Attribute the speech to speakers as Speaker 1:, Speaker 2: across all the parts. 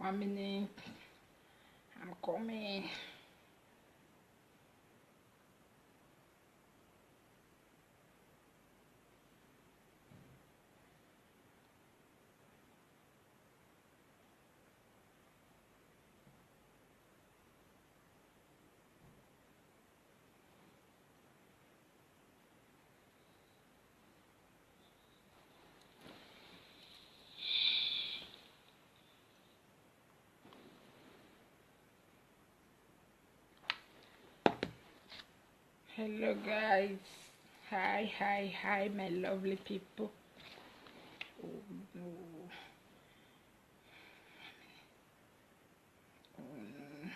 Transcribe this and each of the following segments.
Speaker 1: 1 minute. I'm coming. Hello guys. Hi, my lovely people. Oh no. Oh no.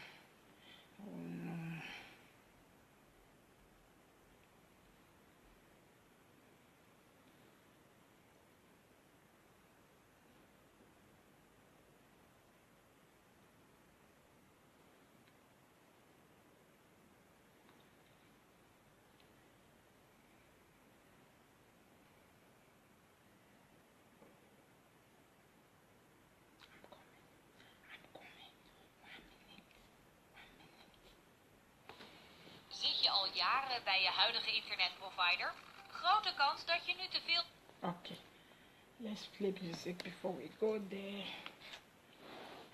Speaker 1: Oh no.
Speaker 2: Zit je al jaren bij je huidige internetprovider? Grote kans dat je nu te veel...
Speaker 1: Okay, let's play music before we go there.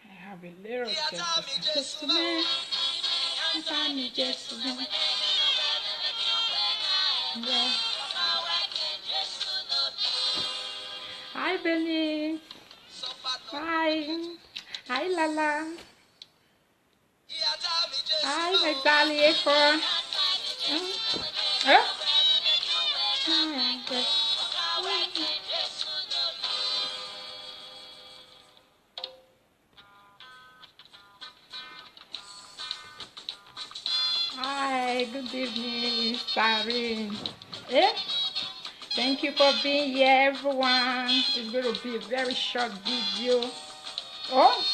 Speaker 1: I have a little testament. Yeah. Hi Benny. Hi Lala. Hi my darling for. Hi, good evening, Sarin. Thank you for being here, everyone. It's going to be a very short video. Oh.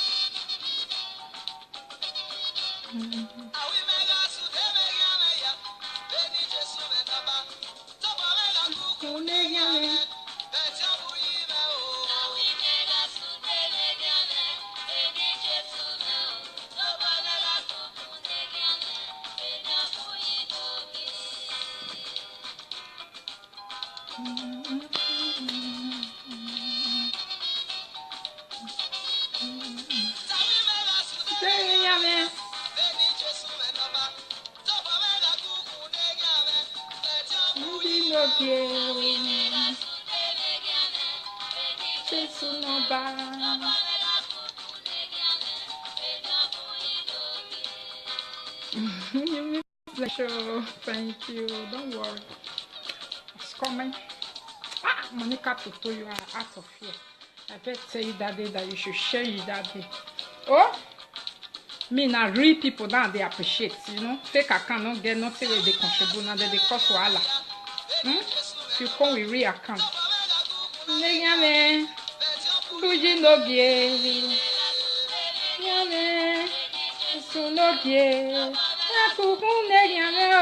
Speaker 1: Sure, thank you. Don't worry. It's coming. Monica Toto, you are out of here. I better tell you that day that you should share it that day. Oh, me now real people now they appreciate, you know. Fake account don't get nothing where they contribute now they cost wahala. If you come with real account. Yame, Buji no be. Yame, so no be. Akuku ne yame o.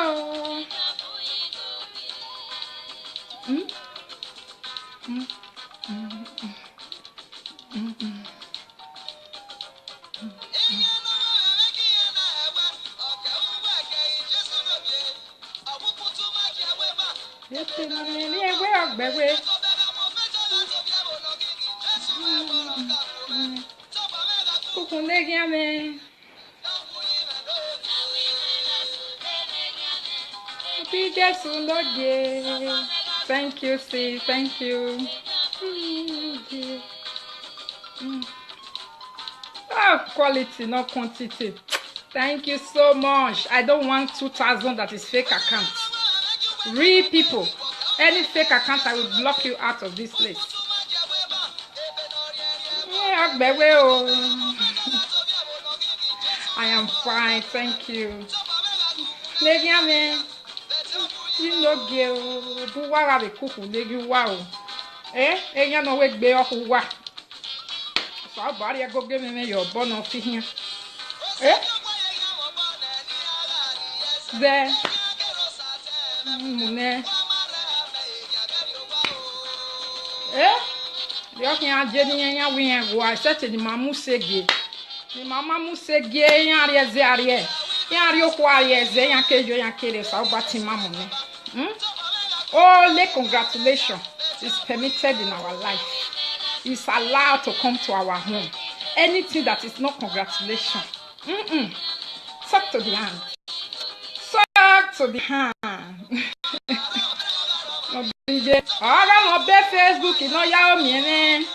Speaker 1: Thank you, Steve. Thank you. Oh, quality, not quantity. Thank you so much. I don't want 2,000 that is fake account. Real people. Any fake account, I will block you out of this place. I am fine, thank you. You know, girl, who are the cook who make you wow? You know, we be off who what? So, I'll buy go give me your bun of here. There. The can't Jenny and we have why such a mamu segi. Mi mama musegie yarieze arie. Yario kwarieze yankejo yankere sa obati mamone. Only congratulations is permitted in our life. It's allowed to come to our home. Anything that is not congratulation. Suck to the hand. Suck to the hand. Ọ̀rọ̀ wọn bẹ́ Facebook iná yá omi ẹni.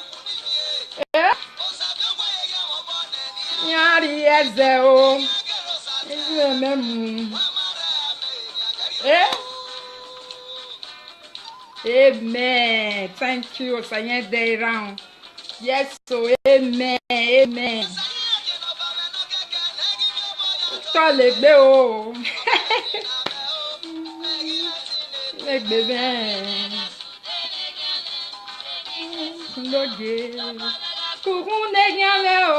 Speaker 1: Yàrá ẹ̀zẹ̀ o. Ìlú ẹ̀mẹ́mu. Amen. Thank you. Saying day round. Yes, so amen. Amen. Tọ́lẹ̀ gbé o. Lè gbé bẹ́ẹ̀. Lóde. Kùkùn lè yàn lẹ́ o.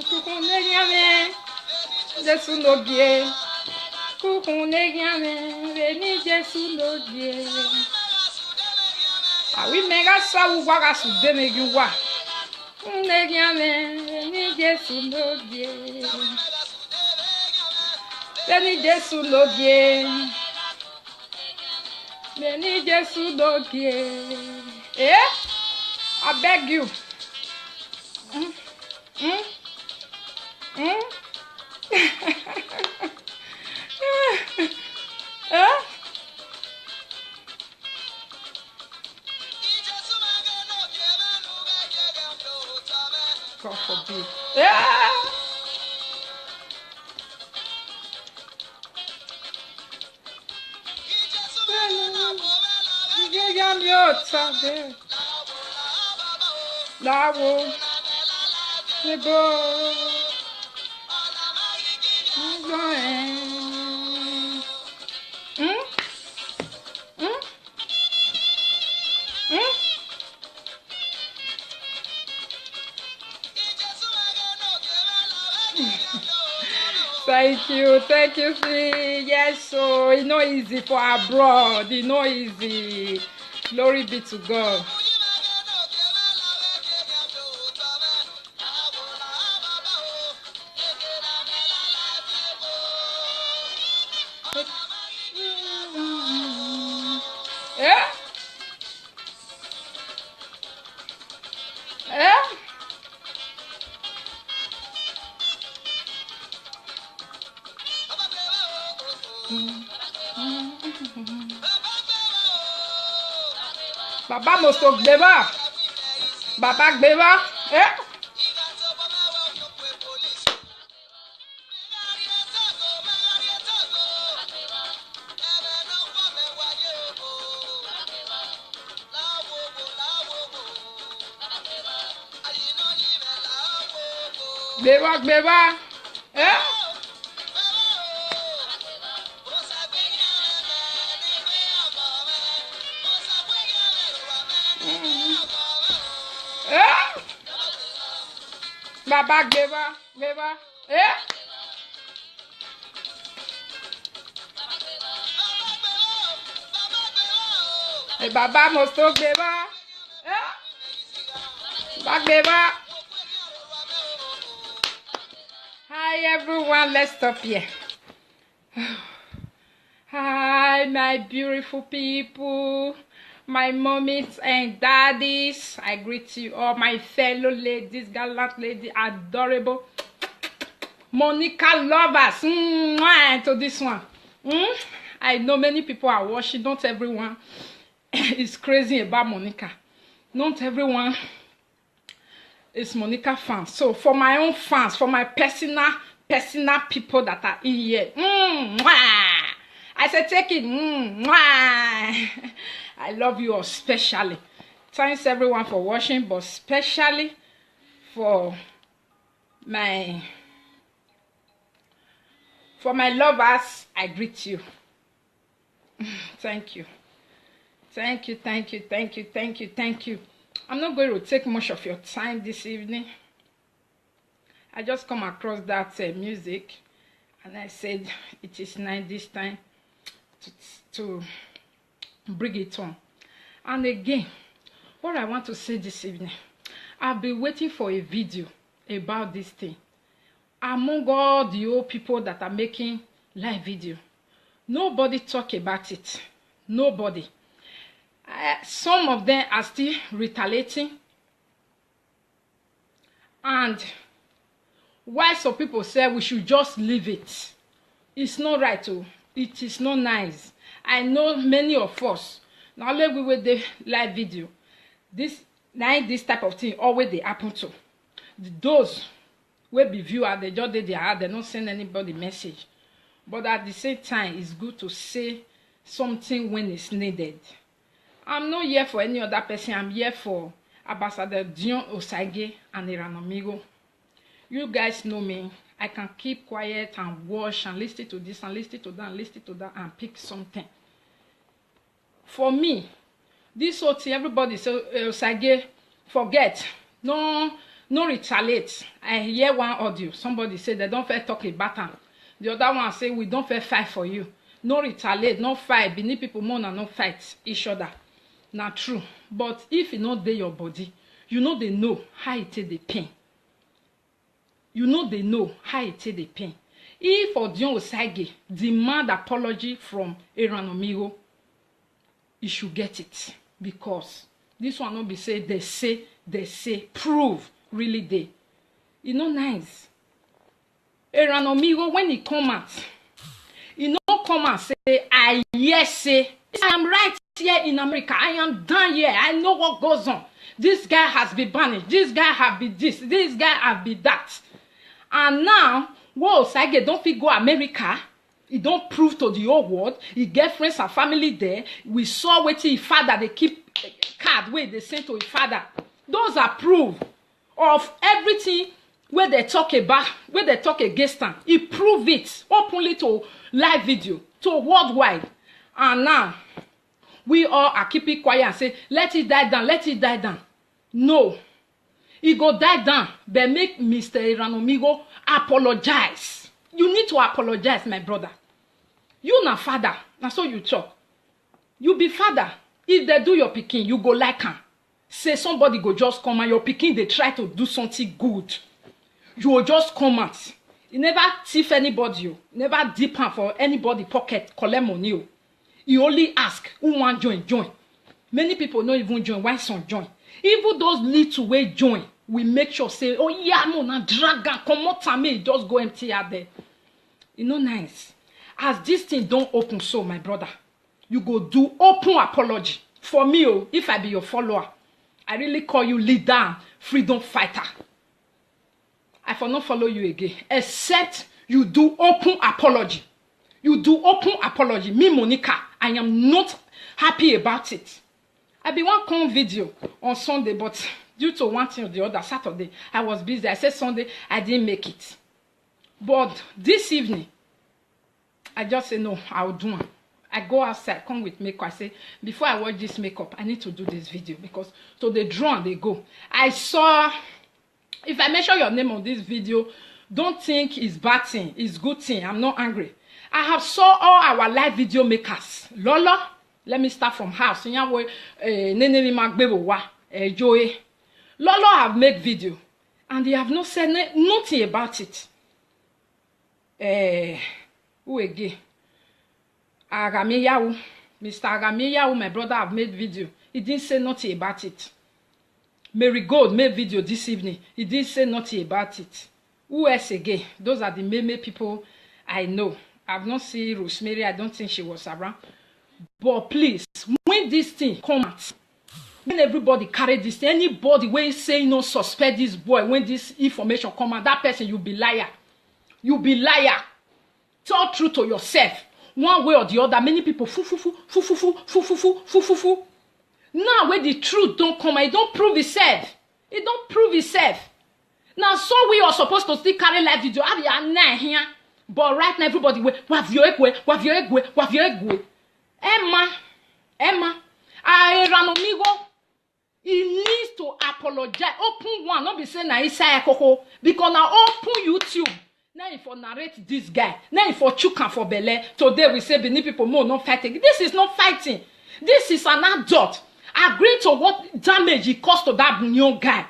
Speaker 1: Kùkùn lè yàn lẹ́. Jésù lóde. Kùkùn lè yàn lẹ́. Reni Jésù lóde. Àwí mẹ́ga sáwù wára sùn dé mẹ́gi wá. Lè yàn lẹ́. Reni Jésù lóde. Reni Jésù lóde. Reni Jésù lóde. I beg you. God forbid. Láwo níbo gbọ́ Thank you, see. Yes, so it's not easy for abroad. It's not easy. Glory be to God. Baba mosto gbeba. Baba gbeba. Gbeba. Baba gbeba. Baba mosto gbeba. Baba gbeba. Hi everyone, let's stop here. Hi my beautiful people, my mommies and daddies. I greet you all, my fellow ladies, gallant lady, adorable Monica lovers. To this one. I know many people are watching. Not everyone is crazy about Monica. Not everyone is Monica fans. So for my own fans, for my personal people that are in here, I said take it. I love you all especially. Thanks everyone for watching, but especially for my lovers, I greet you. Thank you. I'm not going to take much of your time this evening. I just come across that music, and I said it is nice this time to bring it on. And again, what I want to say this evening, I've been waiting for a video about this thing. Among all the old people that are making live video, nobody talk about it. Nobody. Some of them are still retaliating. And why some people say we should just leave it. It's not right. Oh. It is not nice. I know many of us, now let we with the live video. This type of thing always they happen to. Those will be viewer, they just did their heart, they don't send anybody message. But at the same time, it's good to say something when it's needed. I'm not here for any other person. I'm here for Ambassador Dion Osagie and Iranomigo. You guys know me. I can keep quiet and watch and listen to this and listen to that and listen to that and pick something. For me, this whole thing, everybody say, Osagie, forget. No retaliate. I hear one audio. Somebody say they don't fair talk about them. The other one say we don't fair fight for you. No retaliate, no fight. Beneath people more than no fight each other. Not true. But if you know they your body, you know they know how it take the pain. You know they know how it take the pain. If Dion Osagie demand apology from Iranomigo, you should get it. Because this one not be say, they say, prove, really they. You know nice. Iranomigo, when he come out, he no come and say, I yes say, I am right here in America. I am done here. I know what goes on. This guy has been banished. This guy have been this. This guy have been that. And now, whoa, Osagie don't fit go America. He don't prove to the whole world. He get friends and family there. We saw what his father, they keep card where they send to his father. Those are proof of everything where they talk about, where they talk against him. He prove it openly to live video, to worldwide. And now, we all are keeping quiet and say, let it die down, let it die down. No. He go die down, but make Mr. Iranomigo apologize. You need to apologize, my brother. You na father, na so you talk. You be father. If they do your pikin, you go like am. Say somebody go just come and your pikin they try to do something good. You will just come out. You never thief anybody. You never dip hand for anybody pocket, collect money. You. You only ask who want join. Many people don't even join. Why some join? Even those little way join, we make sure say, oh yeah, no, na dragon, come out to me, just go empty out there. You know, nice. As this thing don't open so, my brother, you go do open apology. For me, oh, if I be your follower, I really call you leader, freedom fighter. I for not follow you again, except you do open apology. You do open apology. Me, Monica, I am not happy about it. I be one come video on Sunday, but due to one thing or the other, Saturday, I was busy. I said Sunday, I didn't make it. But this evening, I just say, no, I'll do it. I go outside, come with makeup. I say, before I watch this makeup, I need to do this video. Because so they draw and they go. I saw, if I mention your name on this video, don't think it's bad thing. It's good thing. I'm not angry. I have saw all our live video makers. Lola, let me start from house. Joey. Lolo have made video. And they have not said nothing about it. Who again? Agamiyahu. Mr. Agamiyahu, my brother, have made video. He didn't say nothing about it. Mary Gold made video this evening. He didn't say nothing about it. Who else again? Those are the main people I know. I've not seen Rosemary. I don't think she was around. But please, when this thing comes out, when everybody carry this, anybody when say no suspect this boy, when this information come out, that person you be liar. You be liar. Tell truth to yourself. One way or the other, many people Now when the truth don't come, it don't prove itself. It don't prove itself. Now so we are supposed to still carry live video. Here. But right now everybody Emma, Iranomigo, he needs to apologize. Open one, not be saying na Isaiah Koko, because now open YouTube. Now if I narrate this guy, now if I chuka for Bele, today we say Benin people more not fighting. This is not fighting. This is an adult. Agree to what damage he caused to that new guy.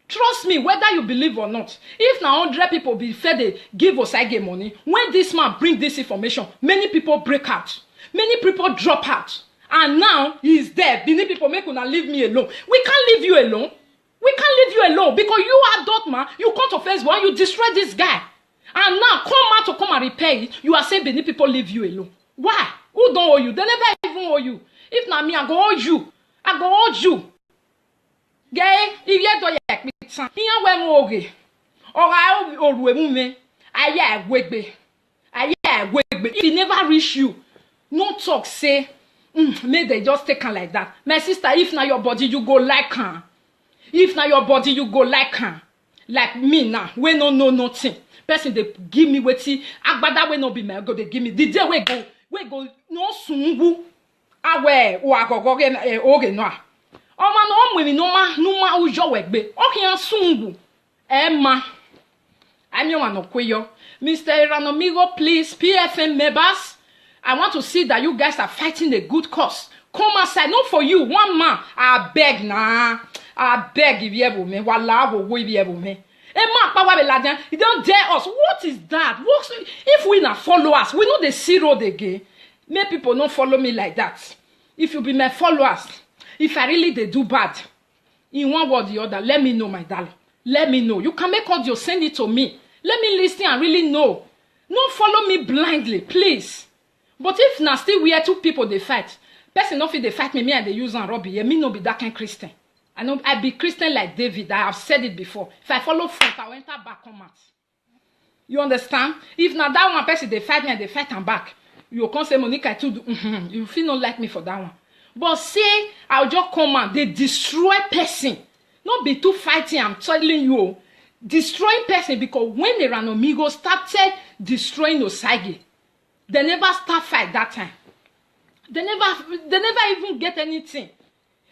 Speaker 1: Trust me, whether you believe or not. If now 100 people be fed they give Osagie money, when this man bring this information, many people break out. Many people drop out. And now he is there. Many people make una leave me alone. We can't leave you alone. We can't leave you alone because you adult man, you come to Facebook and you destroy this guy. And now come out to come and repair it. You are saying many people leave you alone. Why? Who don't owe you? They never even owe you. If not me, I go owe you. I go owe you. Gay, if you don't yak me, son, here we moge. Or I owe women. I wegbe. If he never reach you, no talk say, may they just take her like that. My sister, if now your body, you go like her. If now your body, you go like her. Like me now, we no know nothing. Person they give me wetin agbada we no be my go they give me the day we go no sungu awe o agogo oge no a o ma no mo mi no ma ujo wegbe o kian sungu ma ami wa no kweyo Mr. Iranomigo, please, PFM members, I want to see that you guys are fighting a good cause. Come outside, not for you, one man. I beg if you ever me, wala wo if you ever me. You don't dare us. What is that? If we not follow us, we know the see road again. Many people don't follow me like that. If you be my followers, if I really they do bad, in one word or the other, let me know, my darling. Let me know. You can make audio, send it to me. Let me listen and really know. Don't follow me blindly, please. But if now still we are two people they fight, person not fit they fight me and they use and Robbie. Me no be that kind Christian. I know I be Christian like David. I have said it before. If I follow front, I will enter back on mat. You understand? If now that one person they fight me and they fight and back, you can't say Monica too. You feel not like me for that one. But say I'll just come and they destroy person. Not be too fighting. I'm telling you, destroying person because when the Iranomigo started destroying Osagie, they never start fight that time. They never even get anything.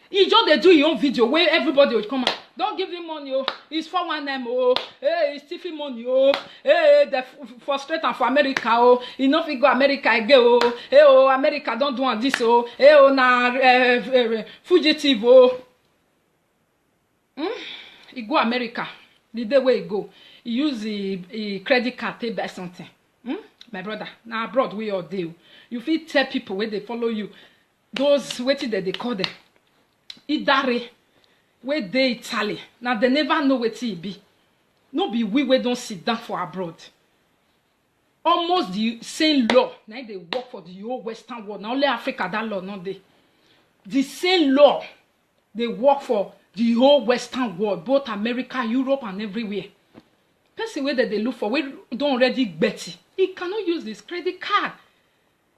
Speaker 1: He just they do your own video where everybody will come out. Don't give him money, oh. It's for one them, oh. Hey, it's stiffy money, oh. Hey, they frustrated for America, oh. Enough he go America again, oh. Hey, oh, America don't do this, oh. Hey, oh, na fugitive, oh. He go America. The day where he go, he use the credit card to buy something. My brother, now abroad we all do. You feel tell people where they follow you. Those waiting that they call them. Idare, where they Italy. Now they never know what it be. No be we don't sit down for abroad. Almost the same law. Now they work for the whole Western world. Now only Africa that law, not they. The same law they work for the whole Western world, both America, Europe, and everywhere. Person where they look for, we don't already bet it. He cannot use this credit card.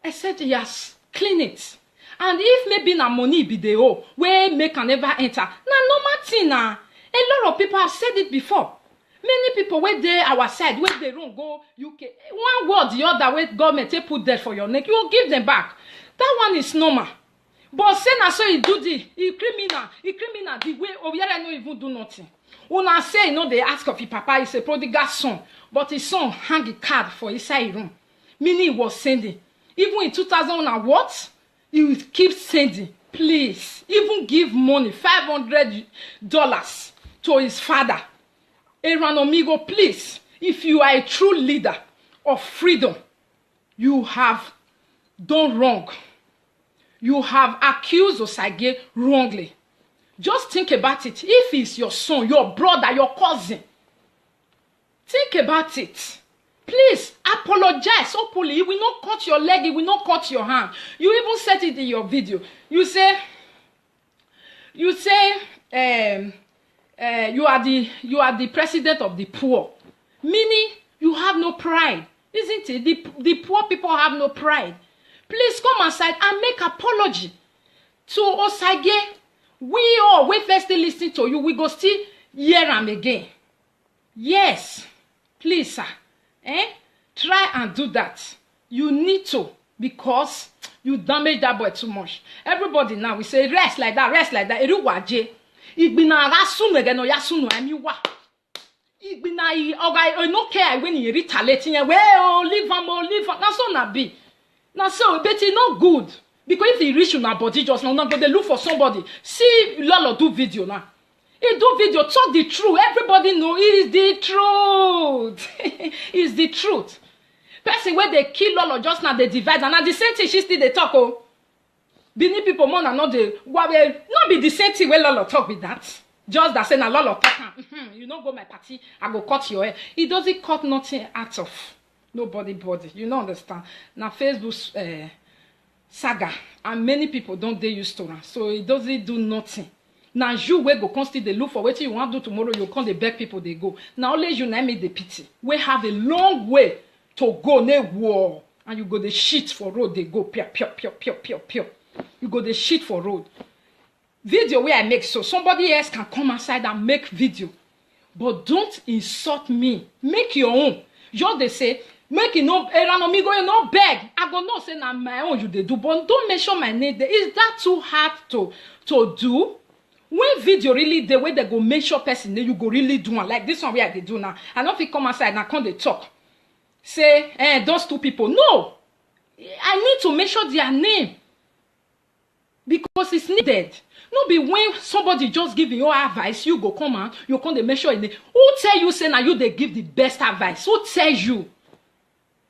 Speaker 1: Except he has clean it. And if maybe na money be the owe, where make can never enter. Na normal thing na. A lot of people have said it before. Many people where they our side, where they don't go UK. One word the other way government they put there for your neck, you will give them back. That one is normal. But say na so he do he criminal the way over here no even do nothing. Una say no they ask of his papa is a prodigal son, but his son hang a card for inside room. Meaning he was sending. Even in 2000 and what? He will keep sending. Please, even give money, $500 to his father. Iranomigo, please, if you are a true leader of freedom, you have done wrong. You have accused Osagie wrongly. Just think about it. If it's your son, your brother, your cousin, think about it. Please apologize openly. It will not cut your leg. It will not cut your hand. You even said it in your video. You say you are the president of the poor. Meaning you have no pride, isn't it? The poor people have no pride. Please come aside and make apology to Osagie. We all we first listen to you. We go still hear him again. Yes, please, sir. Try and do that. You need to, because you damage that boy too much. Everybody now we say rest like that, rest like that. Eruwaje. Igbina rasunu again or yasunu amiwa. Igbina oga no care when you retaliate. Well, leave him. That's all na be. Now so but it's not good. Because if he reach your body just now, go they look for somebody. See Lolo do video now. He do video, talk the truth. Everybody know it is the truth. It's the truth. Person where they kill Lolo just now they divide, and at the same thing she still they talk. Oh, Benin people more than not they not be the same thing where Lolo talk with that. Just that say na Lolo talk. You don't go my party, I go cut your hair. He doesn't cut nothing out of nobody body. You don't understand. Now Facebook saga, and many people don't they used to run, so it doesn't do nothing. Now you will go constantly look for what you want to do tomorrow. You can't beg people they go. Now only you name me the pity. We have a long way to go. Ne war, and you go the shit for road. They go pure. You go the shit for road. Video where I make so somebody else can come outside and make video, but don't insult me. Make your own. Just they say make it no amigo you no beg. I go no say na my own you they do, but don't mention my name. Is that too hard to do? When video really the way they go make sure person you go really do one like this one where they do now. I don't fit come outside and come they talk. Say those two people. No, I need to make sure their name because it's needed. No be when somebody just giving you advice, you go come out, you come they make sure name. Who tell you say now you they give the best advice? Who tells you?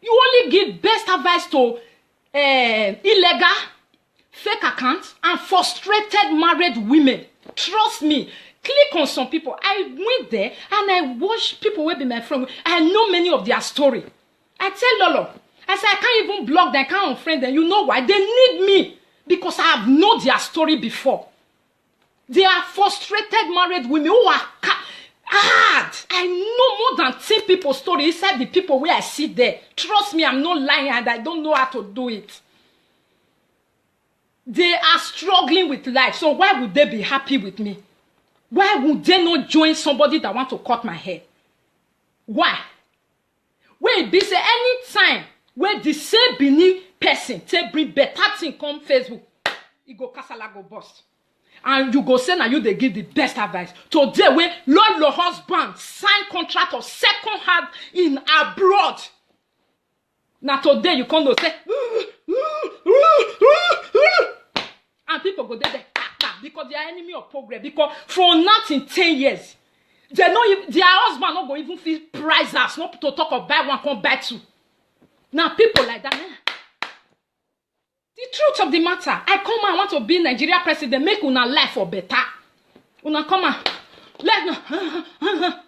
Speaker 1: You only give best advice to illegal, fake accounts, and frustrated married women. Trust me. Click on some people. I went there and I watched people will be my friend. I know many of their story. I tell Lolo, I say I can't even block them, I can't unfriend them. You know why? They need me because I have known their story before. They are frustrated married women who are hard. I know more than 10 people's story inside the people where I sit there. Trust me, I'm not lying and I don't know how to do it. They are struggling with life. So why would they be happy with me? Why would they not join somebody that want to cut my hair? Why? Wait, be say anytime where the same Benin person take bring better thing come Facebook, it go kasala go bust. And you go say now you they give the best advice. Today where Lord your husband sign contract of second hand in abroad. Now today you come to say and people go there because they are enemy of progress. Because from nothing 10 years, they know their husband not go even feel price us, not to talk of buy one, come buy two. Now people like that, the truth of the matter, I come and want to be Nigeria president, make una life for better. Una come and let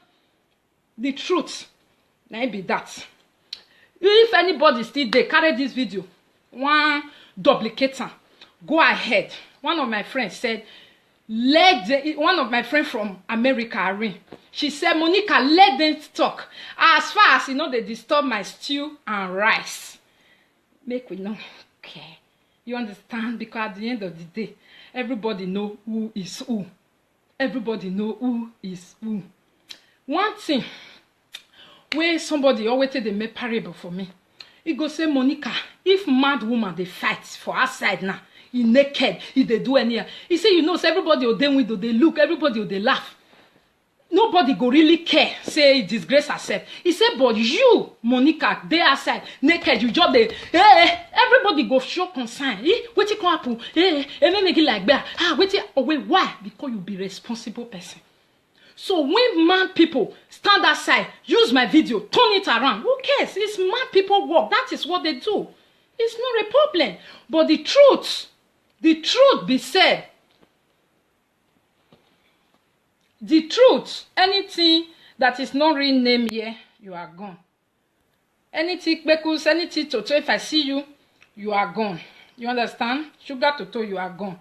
Speaker 1: the truth. Now it be that. If anybody still there, carry this video, one duplicator. Go ahead. One of my friends said, one of my friends from America, Irene, she said, Monica, let them talk. As far as you know, they disturb my stew and rice. Make we know. Okay. You understand? Because at the end of the day, everybody know who is who. Everybody know who is who. One thing, where somebody always say they make parable for me. He go say, Monica, if mad woman they fight for outside now, he naked, he they do any. He say, you know, so everybody will then window, they look, everybody will they laugh. Nobody go really care, say disgrace herself. He said, but you, Monica, they outside, naked, you just they, everybody go show concern. What you come happen? Make it like that. Wait, why? Because you be responsible person. So when mad people stand outside, use my video, turn it around, who cares? It's mad people work. That is what they do. It's not a problem. But the truth be said. The truth, anything that is not renamed here, you are gone. Anything, Bekus, anything Toto, if I see you, you are gone. You understand? Sugar Toto, you are gone.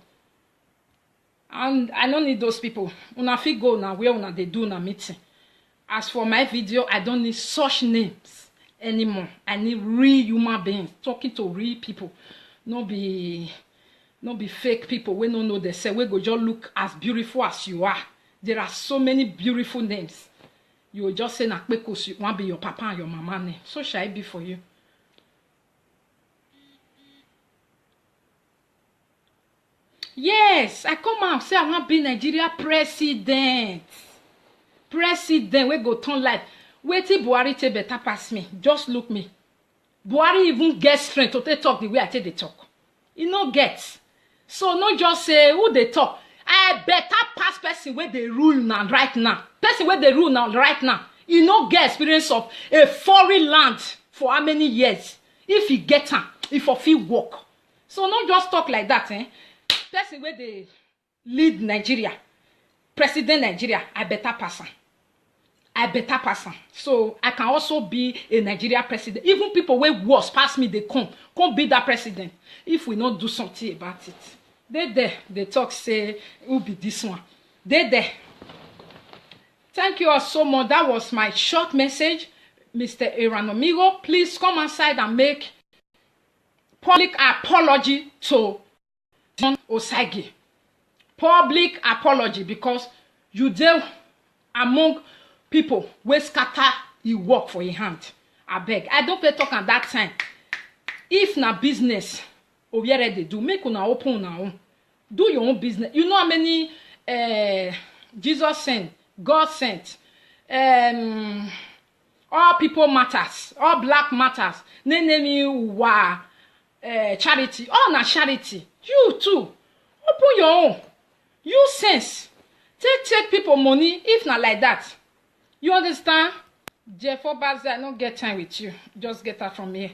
Speaker 1: And I don't need those people. Una fit go now where una they do na meeting. As for my video, I don't need such names anymore. I need real human beings talking to real people. No be fake people. We don't know they say we go just look as beautiful as you are. There are so many beautiful names. You will just say na because you want be your papa and your mama name. So shall it be for you? Yes, I come out say I want to be Nigeria president. President, we go turn life. Wait till Buhari take better pass me. Just look me. Buhari even get strength to talk the way I take the talk. He no get. So no just say who they talk. I better pass person where they rule now right now. Person where they rule now right now. You no get experience of a foreign land for how many years? If you get am, if of you work. So not just talk like that, eh? Person where they lead Nigeria, president Nigeria, I better person. I better person. So I can also be a Nigeria president. Even people way worse past me, they can't be that president. If we not do something about it. They talk say, who be this one? They. Thank you all so much. That was my short message. Mr. Iranomigo, please come outside and make public apology to John Osagie. Public apology, because you deal among people wey scatter you work for your hand. I beg. I don't pay talk at that time. If na business, where they do, make una open una own. Do your own business. You know how many Jesus sent, God sent. All people matters, all black matters. Charity, all na charity. You too. Open your own. Use sense. Take people money if not like that. You understand? Jeff Obaza, I don't get time with you. Just get her from here.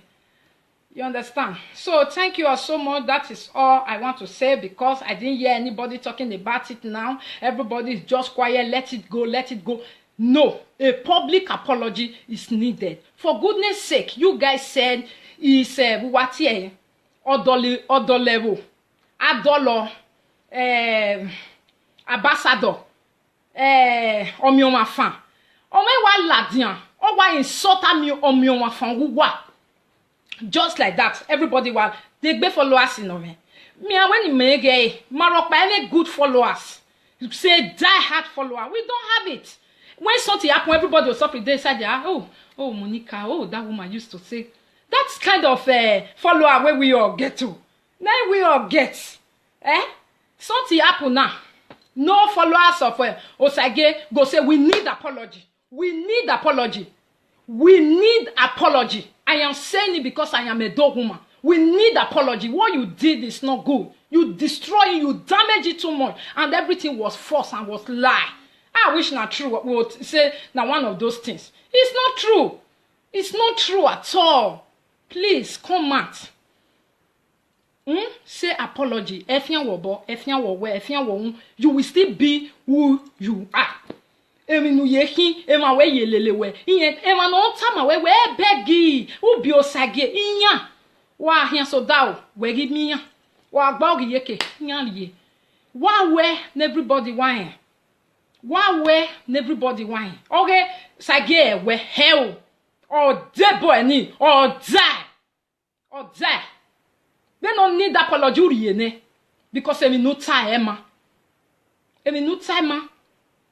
Speaker 1: You understand? So thank you all so much. That is all I want to say, because I didn't hear anybody talking about it now. Everybody is just quiet. Let it go. Let it go. No, a public apology is needed. For goodness sake, you guys said is what here? Other level. Adolo. Ambassador. Omioma fan. Wa ladian. Wa insult me omioma fan. Wa. Just like that, everybody will they be followers in me. Me when you make a Maroc by any good followers, you say die hard follower. We don't have it. When something happen, everybody will stop it. They say, oh, Monica, oh, that woman used to say. That's kind of follower where we all get to. Then we all get. Something happen now. No followers of Osage go say, we need apology. We need apology. We need apology. I am saying it because I am a dog woman. We need apology. What you did is not good. You destroy it, you damage it too much. And everything was false and was lie. I wish not true. We would say now one of those things. It's not true. It's not true at all. Please come out. Say apology. You will still be who you are. Eminu yehi ema we yelelewe iye ema no tama we begi ubi osage inya wa hia so dawo we give me wa gba ogi yeke nya liye wa we everybody wine okay sage we hell or debo any or die they don't need apology ne because eminu time ma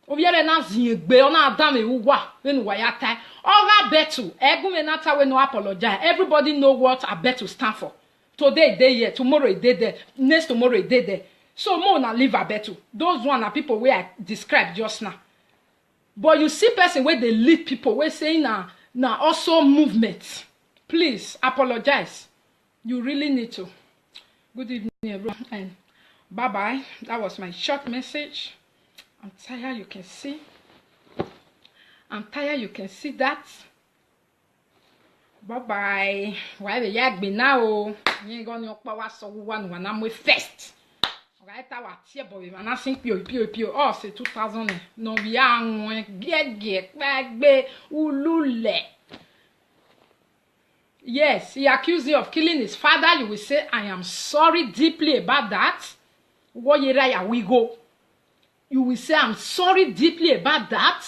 Speaker 1: obiere na ziegbe ona adam ewuwa when we are tie oga betu egume na ta we no apologize. Everybody know what I bet to stand for. Today they here, tomorrow they there, next tomorrow they there. So more na leave Abetu. Those one are people where I described just now. But you see person where they lead people, we saying na also movement. Please apologize. You really need to. Good evening everyone and bye-bye. That was my short message. I'm tired, you can see. I'm tired, you can see that. Bye-bye. Why the yag be now? You ain't gonna power so one when I'm with first. Right, our tear boy, and I think pure. Oh, c'est 2000. No, young, get, back, be, ulule. Yes, he accused you of killing his father. You will say, I am sorry deeply about that. What we go. You will say, I'm sorry deeply about that.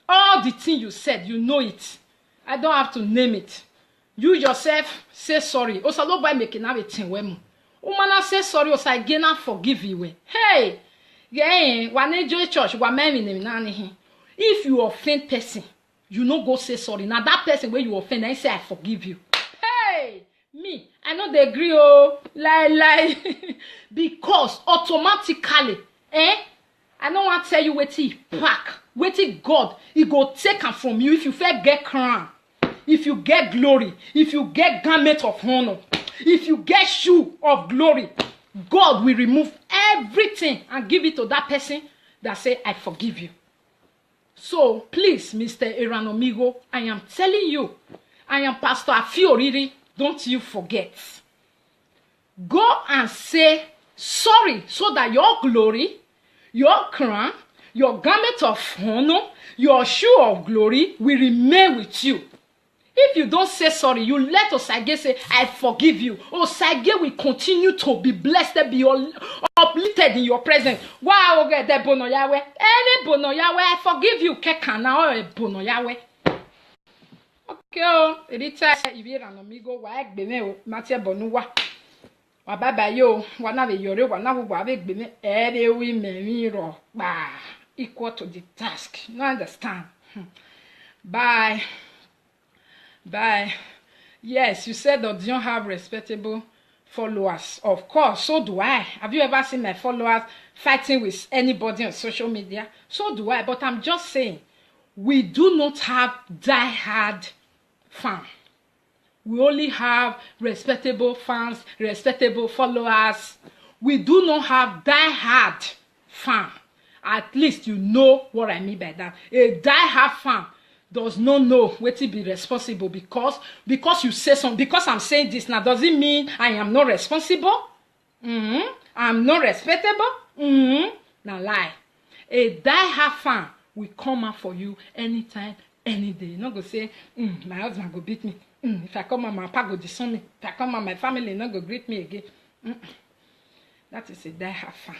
Speaker 1: All the things you said, you know it. I don't have to name it. You yourself say sorry. Also, nobody making a thing. Woman say sorry, also again I forgive you. Hey, yeah, when they join church, if you offend person, you no go say sorry. Now that person where you offend, I say I forgive you. Hey, me, I know they agree. Oh, lie, because automatically. I don't want to tell you what he pack. What he God, he go take him from you if you fair get crown, if you get glory, if you get garment of honor, if you get shoe of glory. God will remove everything and give it to that person that say, I forgive you. So, please, Mr. Eranomigo, I am telling you, I am Pastor Afioriri, don't you forget. Go and say sorry so that your glory, your crown, your garment of honor, your shoe of glory will remain with you. If you don't say sorry, you let Osage say, I forgive you. Osage will continue to be blessed, be uplifted in your presence. Wow, okay, the bono Yahweh. Any bono Yahweh, I forgive you. Kekana or bono Yahweh. Okay, oh, Edita, Eranomigo, Wag Bene, Matia Bonua. Wababa yo, one of your one of Wabig Bene, every women mirror. Bah, equal to the task. You understand? Bye. Bye. Yes, you said that you don't have respectable followers. Of course, so do I. Have you ever seen my followers fighting with anybody on social media? So do I. But I'm just saying, we do not have die-hard fans. We only have respectable fans, respectable followers. We do not have die-hard fan. At least you know what I mean by that. A die-hard fan does not know what to be responsible because you say something. Because I'm saying this now, does it mean I am not responsible? I'm not respectable? Now lie. A die-hard fan will come out for you anytime, any day. You're not going to say, my husband go beat me. If I come out, my papa go disown me. If I come out, my family not go greet me again. That is a die-hard fan.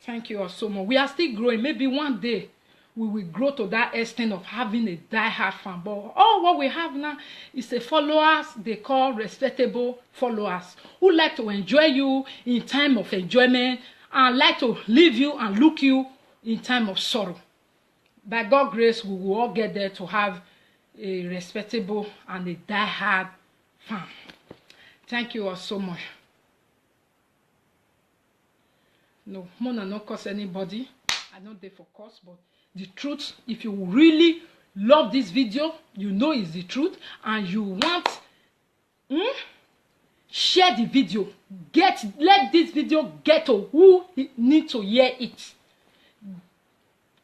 Speaker 1: Thank you all so much. We are still growing. Maybe one day we will grow to that extent of having a die-hard fan. But all what we have now is a followers they call respectable followers who like to enjoy you in time of enjoyment and like to leave you and look you in time of sorrow. By God's grace, we will all get there to have a respectable and a die-hard fan. Thank you all so much. No, Mona not curse anybody. I don't there for curse, but the truth, if you really love this video, you know it's the truth, and you want, share the video. Let this video get to who need to hear it.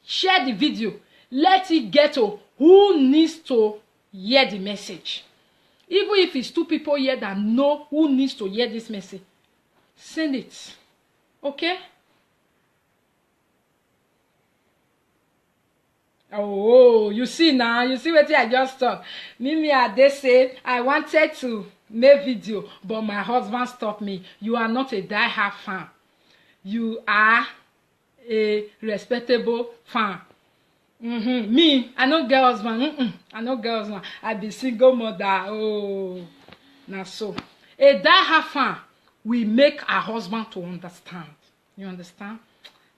Speaker 1: Share the video. Let it get to who needs to hear the message. Even if it's 2 people here that know who needs to hear this message, send it. Okay? Oh, you see now, you see what I just thought. Mimi Ade said, I wanted to make video, but my husband stopped me. You are not a die-hard fan. You are a respectable fan. Me, I no get husband. I no get husband. I be single mother. Oh, now so. A die-hard fan will make a husband to understand. You understand?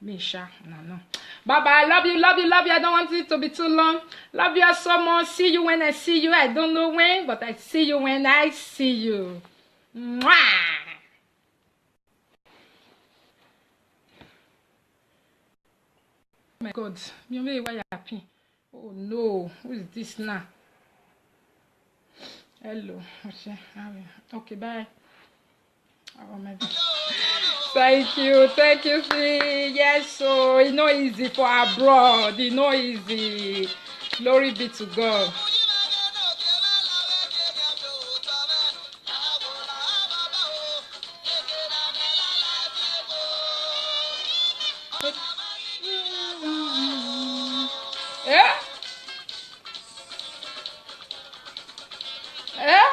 Speaker 1: Misha, no. Baba, I love you, love you, love you. I don't want it to be too long. Love you so much. See you when I see you. I don't know when, but I see you when I see you. Mwah! Oh my God, you may why happy. Oh no, who is this now? Hello. Okay, bye. Oh my God. Thank you, see. Yes, so it's not easy for abroad. It's not easy. Glory be to God. Yeah? Yeah?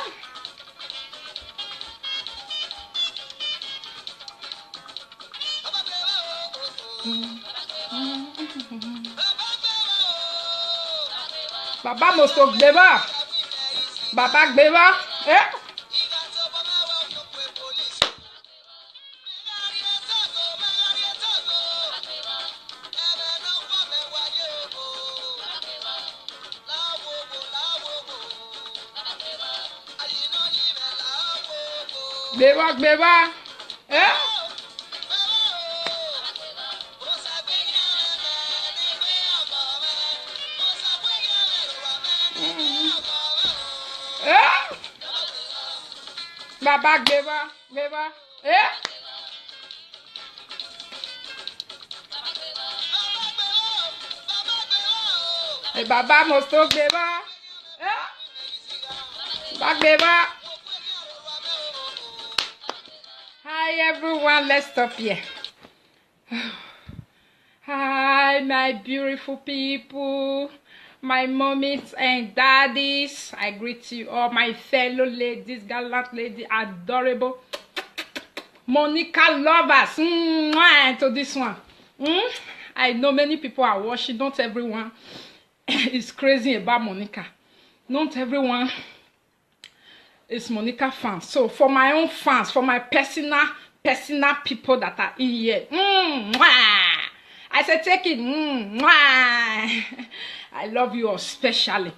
Speaker 1: Baba must have never. Baba never. Eh? Never. Eh? Baba never. Eh? Baba must talk beba. Back beba. Hi everyone, let's stop here. Hi my beautiful people, my mommies and daddies. I greet you all, my fellow ladies, gallant lady, adorable Monica lovers. To this one. I know many people are watching. Not everyone is crazy about Monica. Not everyone is Monica fans. So for my own fans, for my personal people that are in here, I said take it. I love you all especially.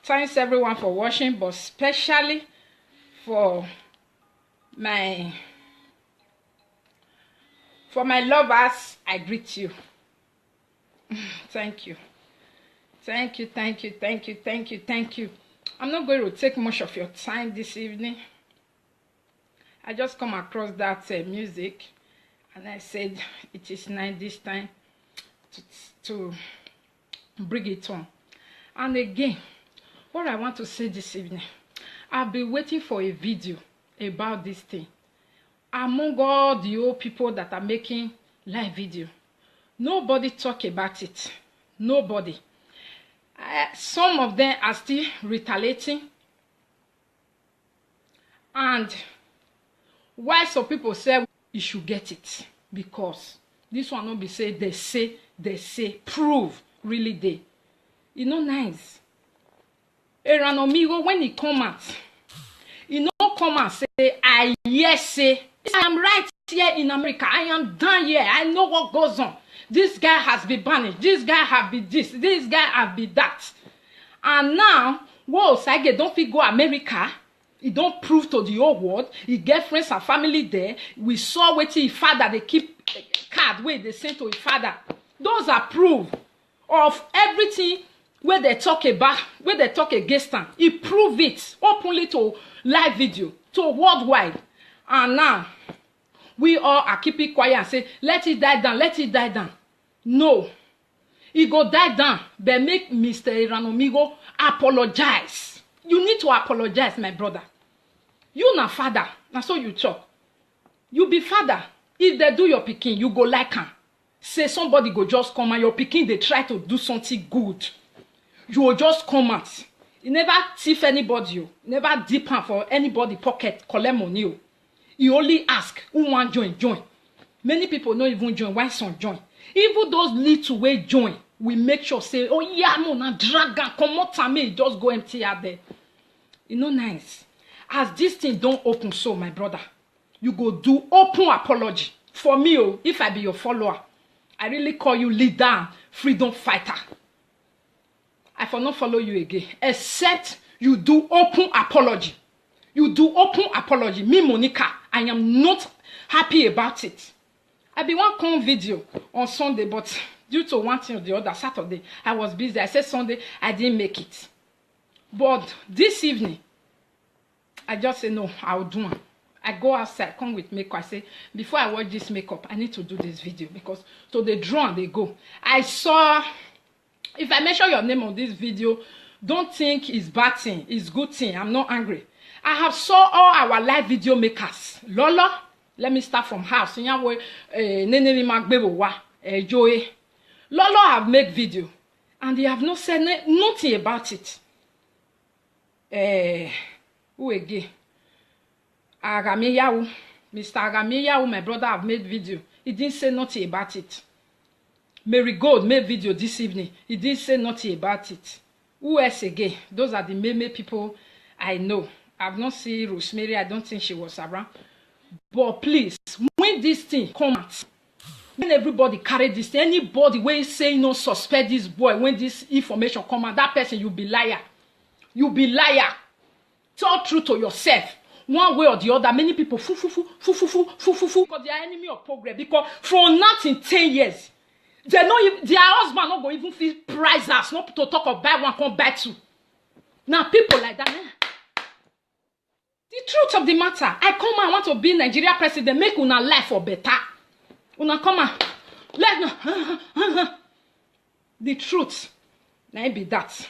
Speaker 1: Thanks everyone for watching, but especially for my lovers, I greet you. Thank you. Thank you, thank you, thank you, thank you, thank you. I'm not going to take much of your time this evening. I just come across that music and I said it is nice this time to bring it on. And again, what I want to say this evening, I've been waiting for a video about this thing. Among all the old people that are making live video, nobody talk about it. Nobody. Some of them are still retaliating. And why some people say you should get it? Because this one not be say, they say, prove, really they. You know, nice. Eranomigo, when he come out, you know, come and say, I yes say, I am right here in America. I am done here. I know what goes on. This guy has been banished. This guy have been this. This guy have been that. And now, whoa, Sage don't fit go America. He don't prove to the whole world. He get friends and family there. We saw what his father, they keep card where they send to his father. Those are proof of everything where they talk about, where they talk against him. He prove it openly to live video, to worldwide. And now, we all are keeping quiet and say, let it die down, let it die down. No. He go die down, but make Mr. Eranomigo apologize. You need to apologize, my brother. You na father, na so you talk. You be father. If they do your pikin, you go like him. Say somebody go just come and your pikin, they try to do something good. You will just come out. You never thief anybody. You never dip hand for anybody pocket, collect money. You only ask, who want join? Many people don't even join. Why some join? Even those little way join, we make sure say, oh yeah, no, na dragon, come out to me, just go empty out there. You know, nice. As this thing don't open so, my brother, you go do open apology. For me, oh, if I be your follower, I really call you leader, freedom fighter. I for not follow you again, except you do open apology. You do open apology. Me, Monica, I am not happy about it. I be one come video on Sunday, but due to one thing or the other, Saturday, I was busy. I said Sunday, I didn't make it. But this evening, I just say, no, I'll do it. I go outside, come with makeup. I say, before I watch this makeup, I need to do this video. Because to the draw, they go. I saw, if I mention your name on this video, don't think it's bad thing. It's good thing. I'm not angry. I have saw all our live video makers. Lola, let me start from house. Joey. Lola have made video. And they have not said nothing about it. Who again? Agamiyahu. Mr. Agamiyahu, my brother, have made video. He didn't say nothing about it. Mary Gold made video this evening. He didn't say nothing about it. Who else again? Those are the main people I know. I've not seen Rosemary. I don't think she was around. But please, when this thing comes out, when everybody carry this thing, anybody when say no suspect this boy, when this information come out, that person, you be liar. You be liar. Tell truth to yourself. One way or the other, many people because they are enemy of progress. Because from nothing 10 years, they know if their husband not going even feel price us, not to talk of buy one, come buy two. Now people like that, the truth of the matter, I come and want to be Nigeria president, make una life for better. Una come and let the truth. Now it be that.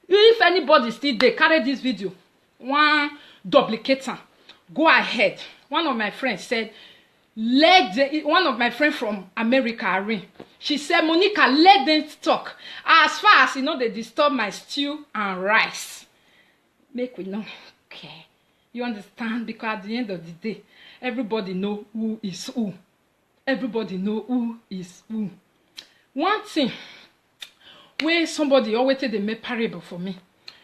Speaker 1: If anybody still they carry this video, one duplicator, go ahead. One of my friends said, one of my friends from America, Irene, she said, Monica, let them talk. As far as they disturb my stew and rice. Make we know. Okay. You understand? Because at the end of the day, everybody know who is who. Everybody know who is who. One thing, where somebody always tell they make parable for me.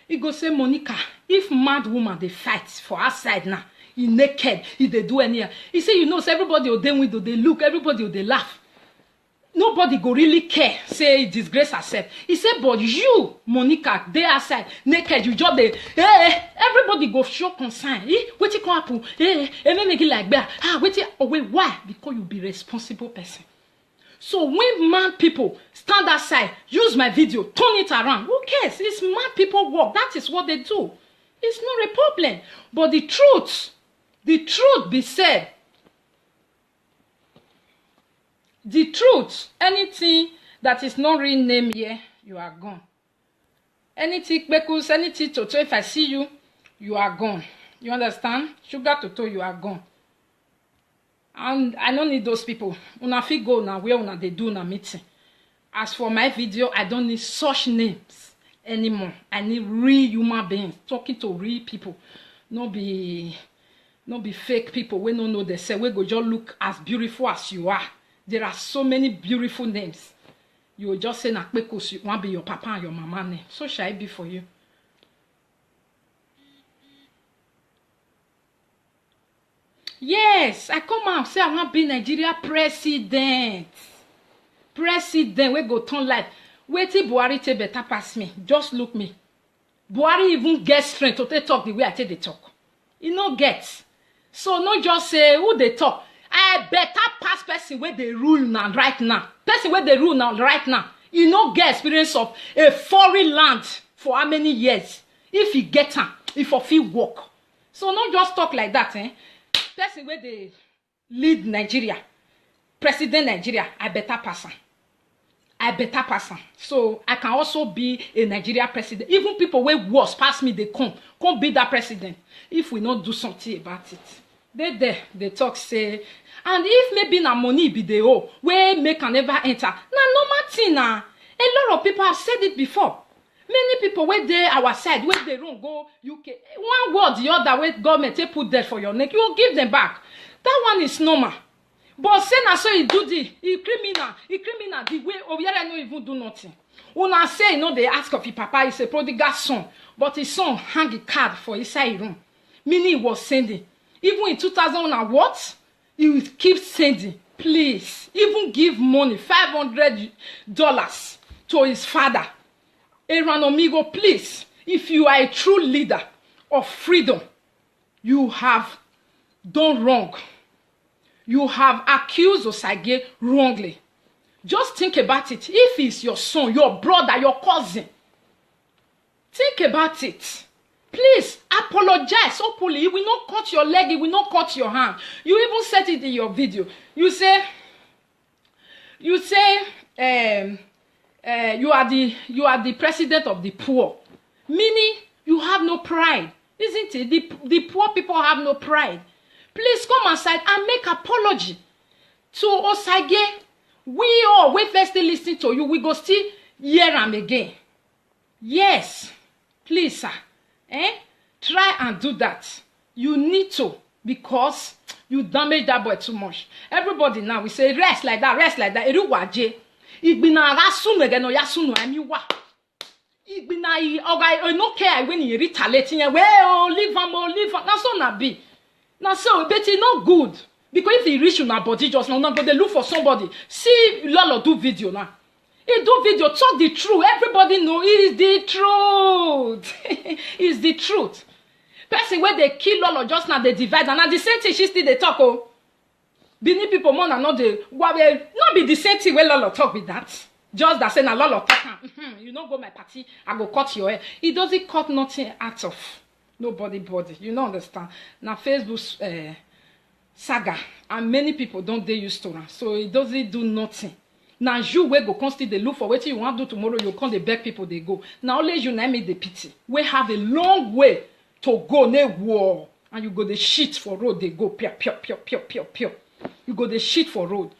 Speaker 1: He go say, Monica, if mad woman they fight for outside now, he naked, he they do any. He say, so everybody will then window, they look, everybody will they laugh. Nobody go really care, say disgrace herself. He said, but you, Monica, they outside, naked, you just they, everybody go show concern. What it come happen? Make it like that. Wait, why? Because you be responsible person. So when mad people stand outside, use my video, turn it around, who cares? It's mad people work. That is what they do. It's not a problem. But the truth be said, the truth, anything that is not renamed here, you are gone. Anything, Bekus, anything Toto, if I see you, you are gone. You understand? Sugar Toto, you are gone. And I don't need those people. Una fit go now where una they do na meeting. As for my video, I don't need such names anymore. I need real human beings talking to real people. No be fake people. We don't know they say we go just look as beautiful as you are. There are so many beautiful names. You will just say na because you want be your papa and your mama name. So shall it be for you? Yes, I come out say I want to be Nigeria president. President, we go turn life. Wait till Buhari take better pass me. Just look me. Buhari even get strength to talk the way I take the talk. You no get. So no just say who they talk. I better pass person where they rule now right now. Person where they rule now right now. You no get experience of a foreign land for how many years. If you get am, if you feel work. So not just talk like that, Person where they lead Nigeria, president Nigeria, I better pass am. I better pass am. So I can also be a Nigeria president. Even people where worse pass me, they come be that president. If we not do something about it. They talk say, and if maybe na money be the owe, where make can never enter. Na normal thing na. A lot of people have said it before. Many people where they our side, where they don't go UK. One word the other way government they put there for your neck, you will give them back. That one is normal. But say na so he do the criminal the way Obiara no even do nothing. Una say they ask of his papa, he's a prodigal son, but his son hang a card for inside room. Meaning he was sending. Even in 2000 and what? He will keep sending. Please, even give money, $500 to his father. Aaron Omigo, please, if you are a true leader of freedom, you have done wrong. You have accused Osage wrongly. Just think about it. If it's your son, your brother, your cousin, think about it. Please apologize openly. He will not cut your leg. He will not cut your hand. You even said it in your video. You say, you are the president of the poor, meaning you have no pride, isn't it? The poor people have no pride. Please come aside and make apology to Osage. We all we first listen to you. We go still hear him again. Yes, please, sir. Try and do that. You need to, because you damage that boy too much. Everybody now we say rest like that, rest like that. Eruwaje. Igbina rasunu again or yasunu amiwa. Igbina oga no care when you retaliate. Well, leave him. That's all na be. Now so but it's not good. Because if he reach you now body just now, but they look for somebody. See Lolo do video now. He do video, talk the truth. Everybody know it is the truth. It's the truth. Person where they kill Lolo just now they divide, and at the same thing she still they talk. Oh, Benin people more than not they not be the same thing where Lolo talk with that. Just that say na Lolo talk. You don't go my party, I go cut your hair. He doesn't cut nothing out of nobody body. You don't understand. Now Facebook saga, and many people don't they used to run, so it doesn't do nothing. Now you will go constantly look for what you want to do tomorrow. You come the beg people they go. Now only you name me the pity. We have a long way to go ne war. And you go the shit for road they go pure. You go the shit for road.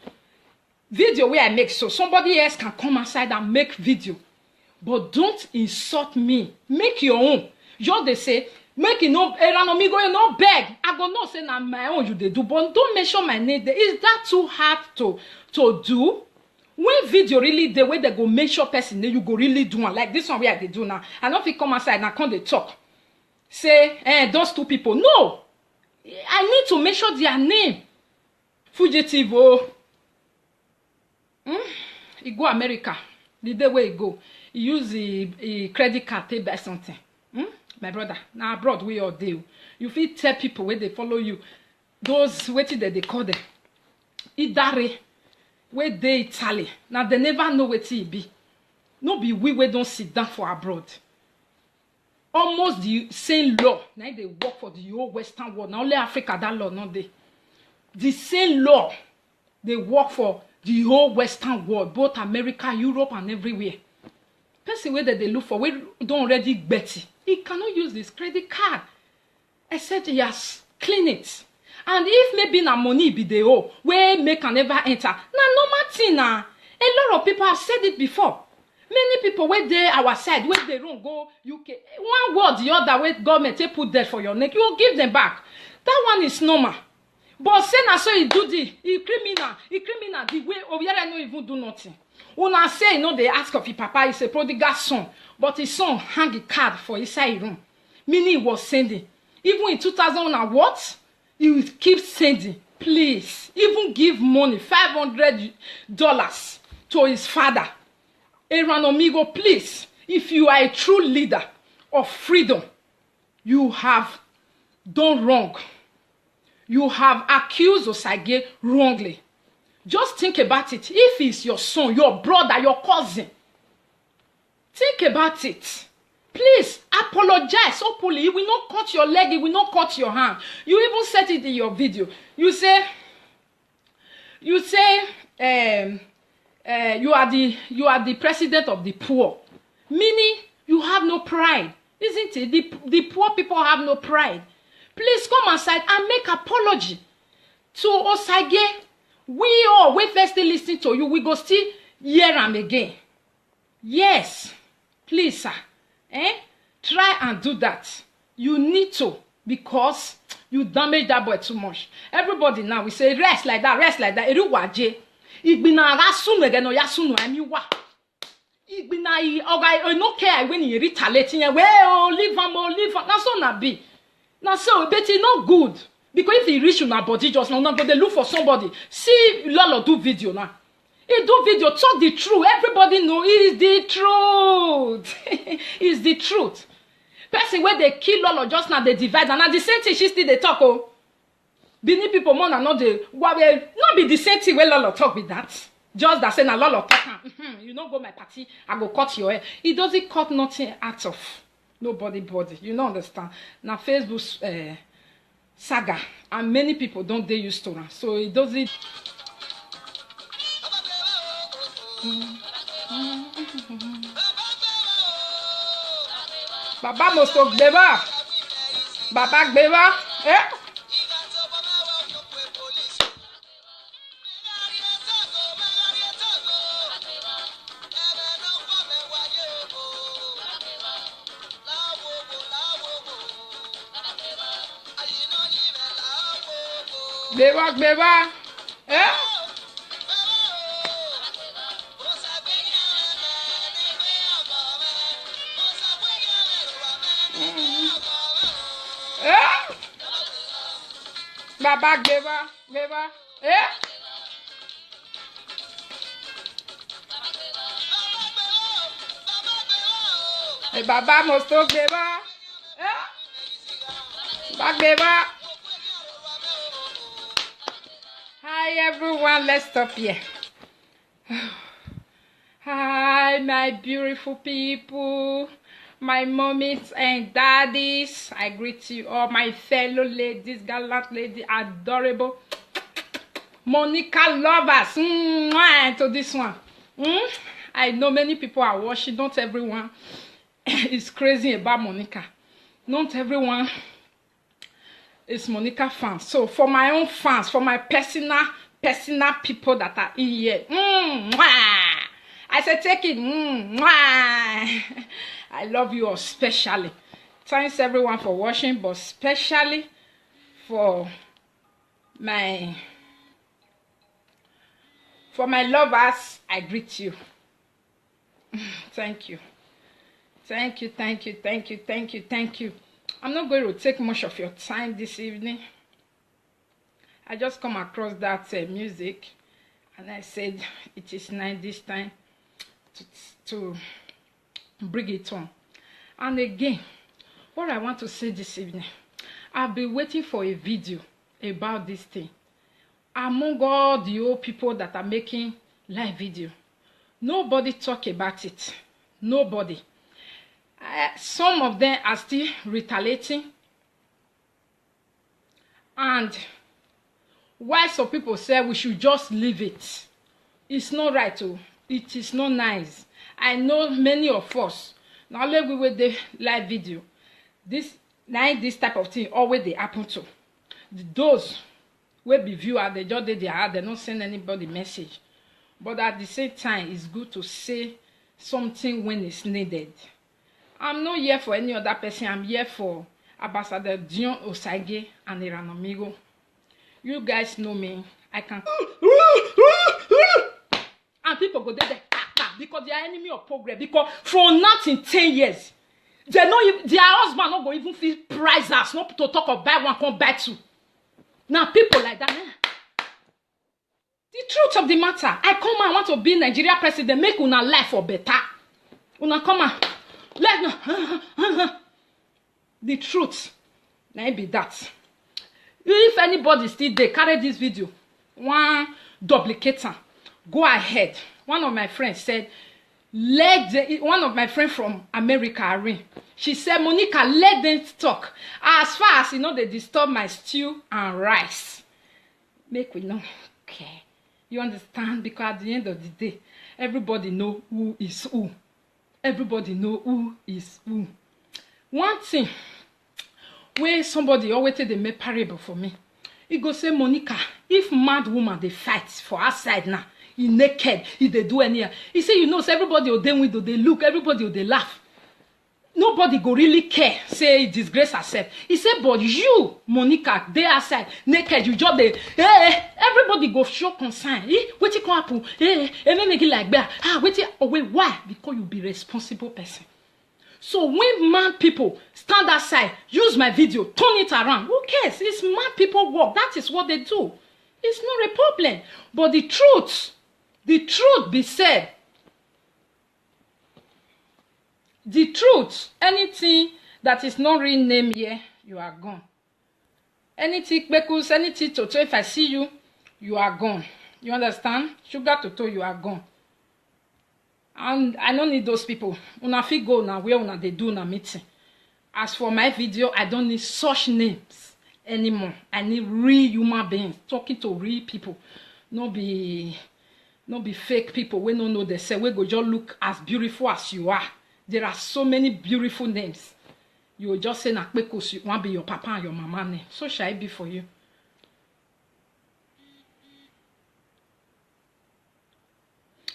Speaker 1: Video where I make so somebody else can come outside and make video. But don't insult me. Make your own. Just they say, make it no Eranomigo, you no beg. I go no say na my own you they do, but don't mention my name there. Is that too hard to do? When video really the way they go make sure person then you go really do one like this one where they do now. I don't fit come outside and come they talk. Say, those two people. No. I need to make sure their name. Fugitive. He go America. The day where he go. He use the credit card to buy something. My brother. Now abroad we all do. You fit tell people where they follow you. Those waiting that they call them. Idare. Where they Italy. Now they never know what it be. No be we don't sit down for abroad. Almost the same law. Now they work for the whole Western world. Now only Africa that law, not they. The same law. They work for the whole Western world. Both America, Europe, and everywhere. Person where they look for, we don't already get it. He cannot use this credit card. Except he has clean it. And if maybe na money be the owe, where make can never enter. Na normal thing na. A lot of people have said it before. Many people where they our side, where they don't go UK. One word the other way government they put there for your neck, you will give them back. That one is normal. But say na so he do the he criminal the way over here no even do nothing. Una say you know they ask of his papa is a prodigal son, but his son hang a card for inside room. Meaning he was sending. Even in 2000 and what? He will keep sending. Please, even give money $500 to his father. Eranomigo, please, if you are a true leader of freedom, you have done wrong. You have accused Osage wrongly. Just think about it. If it's your son, your brother, your cousin, think about it. Please apologize openly. He will not cut your leg. He will not cut your hand. You even said it in your video. You say, you are the president of the poor. Meaning you have no pride, isn't it? The poor people have no pride. Please come aside and make apology to Osage. We all we first listen to you. We go still hear him again. Yes, please, sir. Try and do that. You need to, because you damage that boy too much. Everybody now we say rest like that, rest like that. Eruwaje. Igbina rasunu again or yasunu emiwa. Igbina I no care when you retaliate. Well, leave him. That's all na be. Now so but it's not good. Because if he reach you now body just now go they look for somebody. See Lolo do video now. He do video, talk the truth. Everybody know it is the truth. It's the truth. Person where they kill Lolo just now they divide and at the same thing she still they talk oh. Bini people more than not they not be the same thing where Lolo talk with that. Just that say na Lolo talk. You don't go my party, I go cut your hair. It doesn't cut nothing out of nobody body. You don't understand. Now Facebook saga and many people don't they used to run. So it doesn't. Baba must talk beba. Baba beba. Beba. Baba beba. Baba must talk beba. Baba beba. Hi everyone, let's stop here. Hi my beautiful people, my mommies and daddies. I greet you all, my fellow ladies, gallant lady, adorable Monica lovers. To this one, I know many people are watching. Not everyone is crazy about Monica. Not everyone is Monica fans. So for my own fans, for my personal people that are in here, I said take it. I love you all especially. Thanks everyone for watching, but especially for my lovers, I greet you. Thank you. Thank you. I'm not going to take much of your time this evening. I just come across that music and I said it is nice this time to bring it on. And again, what I want to say this evening, I've been waiting for a video about this thing. Among all the old people that are making live video, nobody talk about it. Nobody. Some of them are still retaliating. And why some people say we should just leave it. It's not right. It is not nice. I know many of us, now let we with the live video. This type of thing always they happen to. Those will be viewer, they just did their heart, they don't send anybody message. But at the same time, it's good to say something when it's needed. I'm not here for any other person. I'm here for Ambassador Dion Osagie and Iranomigo. You guys know me. I can. And people go there because they are enemy of progress. Because from nothing 10 years, they know their husband not going even feel price us, not to talk of buy one, come buy two. Now people like that. The truth of the matter, I come and want to be Nigeria president, make una life for better. Una come and let the truth. Now it be that. If anybody still there, carry this video, one duplicator, go ahead. One of my friends said, one of my friends from America, Irene, she said, Monica, let them talk. As far as you know, they disturb my stew and rice. Make we know. Okay. You understand? Because at the end of the day, everybody know who is who. Everybody know who is who. One thing, where somebody always say they make parable for me. He go say, Monica, if mad woman they fight for outside now, he naked, if they do any, he say, you know, so everybody will then window, they look, everybody will they laugh. Nobody go really care, say disgrace herself. He said, but you, Monica, they outside, naked, you just they, everybody go show concern. What it come happen? And then make it like that. Wait, why? Because you be responsible person. So when mad people stand outside, use my video, turn it around, who cares? It's mad people work. That is what they do. It's not a problem. But the truth be said, the truth, anything that is not renamed here, you are gone. Anything, Bekus, anything Toto, if I see you, you are gone. You understand? Sugar Toto, you are gone. And I don't need those people. Una fit go now where una they do na meeting. As for my video, I don't need such names anymore. I need real human beings talking to real people. No be fake people. We don't know they say we go just look as beautiful as you are. There are so many beautiful names. You will just say na because you want be your papa and your mama name. So shall it be for you?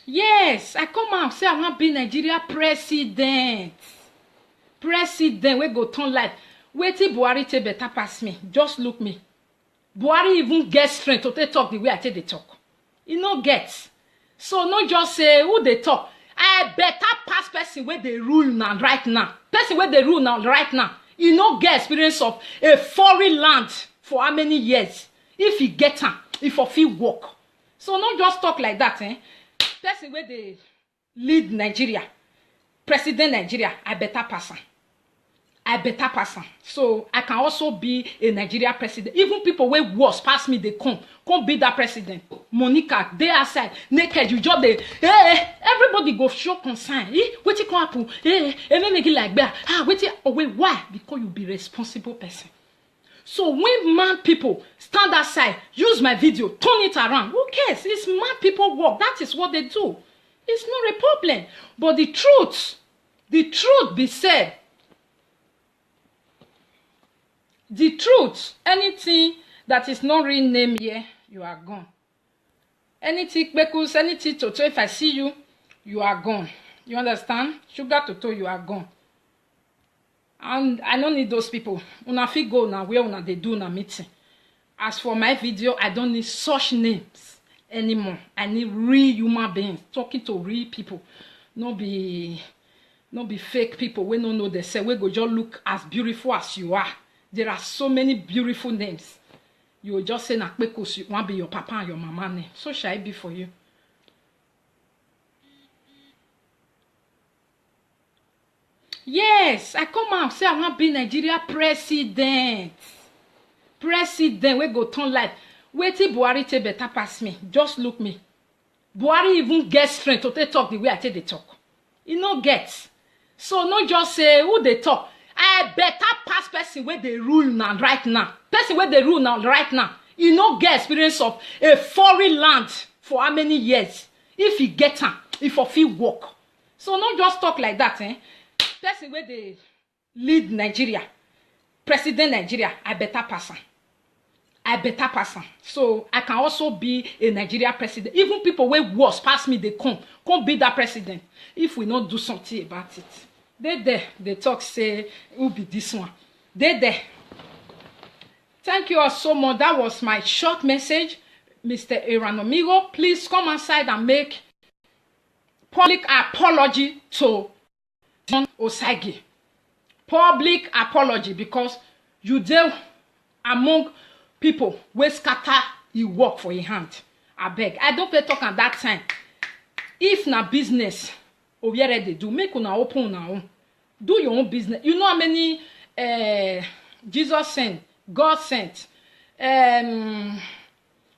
Speaker 1: Yes, I come out say I want to be Nigeria president. President, we go turn life. Wait till Buhari take better pass me. Just look me. Buhari even get strength to talk the way I take the talk. You no get. So no just say who they talk. I better pass person where they rule now right now. Person where they rule now right now. You no get experience of a foreign land for how many years. If he get am, if he work. So no just talk like that, Person where they lead Nigeria, president Nigeria, I better pass am. I better pass am. So I can also be a Nigeria president. Even people way worse pass me, they come be that president. Monica, they outside naked. You just they. Everybody go show concern. What it come happen? And then make it like that. Wait, why? Because you be responsible person. So when mad people stand outside, use my video, turn it around. Who cares? It's mad people work. That is what they do. It's not a problem. But the truth be said, the truth, anything that is not renamed here, you are gone. Anything Bekus, anything Toto, if I see you, you are gone. You understand? Sugar Toto, you are gone. And I don't need those people. Una fit go now where una they do na meeting. As for my video, I don't need such names anymore. I need real human beings talking to real people. No be fake people. We don't know they say we go just look as beautiful as you are. There are so many beautiful names. You will just say na Bekus, you want be your papa and your mama name. So shall it be for you? Yes, I come out say I want to be Nigeria president. President, we go turn life. Wait till Buhari take better pass me. Just look me. Buhari even get strength to talk the way I take the talk. You no get. So no just say who they talk. I better pass person where they rule now right now. Person where they rule now right now. You no get experience of a foreign land for how many years. If you get am, if you feel work. So not just talk like that, eh? Person where they lead Nigeria, president Nigeria, I better pass am. I better pass am. So I can also be a Nigeria president. Even people wey worse pass me, they come be that president. If we not do something about it. They talk say who be this one. They. Thank you all so much. That was my short message, Mr. Aaron. Please come outside and make public apology to John Osagie. Public apology because you deal among people wey scatter e work for your hand. I beg. I don't play talk at that time. If na business, where they do, make una open una own. Do your own business. You know how many Jesus sent, God sent.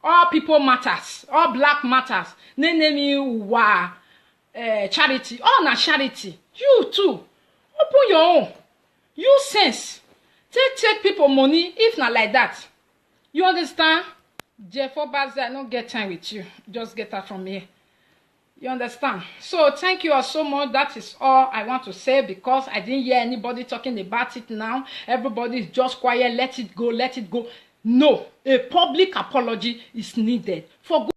Speaker 1: All people matters, all black matters. Name you wa charity. All na charity. You too. Open your own. Use sense. Take people money if not like that. You understand? Jeff Obaze, I don't get time with you. Just get her from here. You understand? So thank you all so much. That is all I want to say because I didn't hear anybody talking about it now. Everybody is just quiet. Let it go. Let it go. No, a public apology is needed for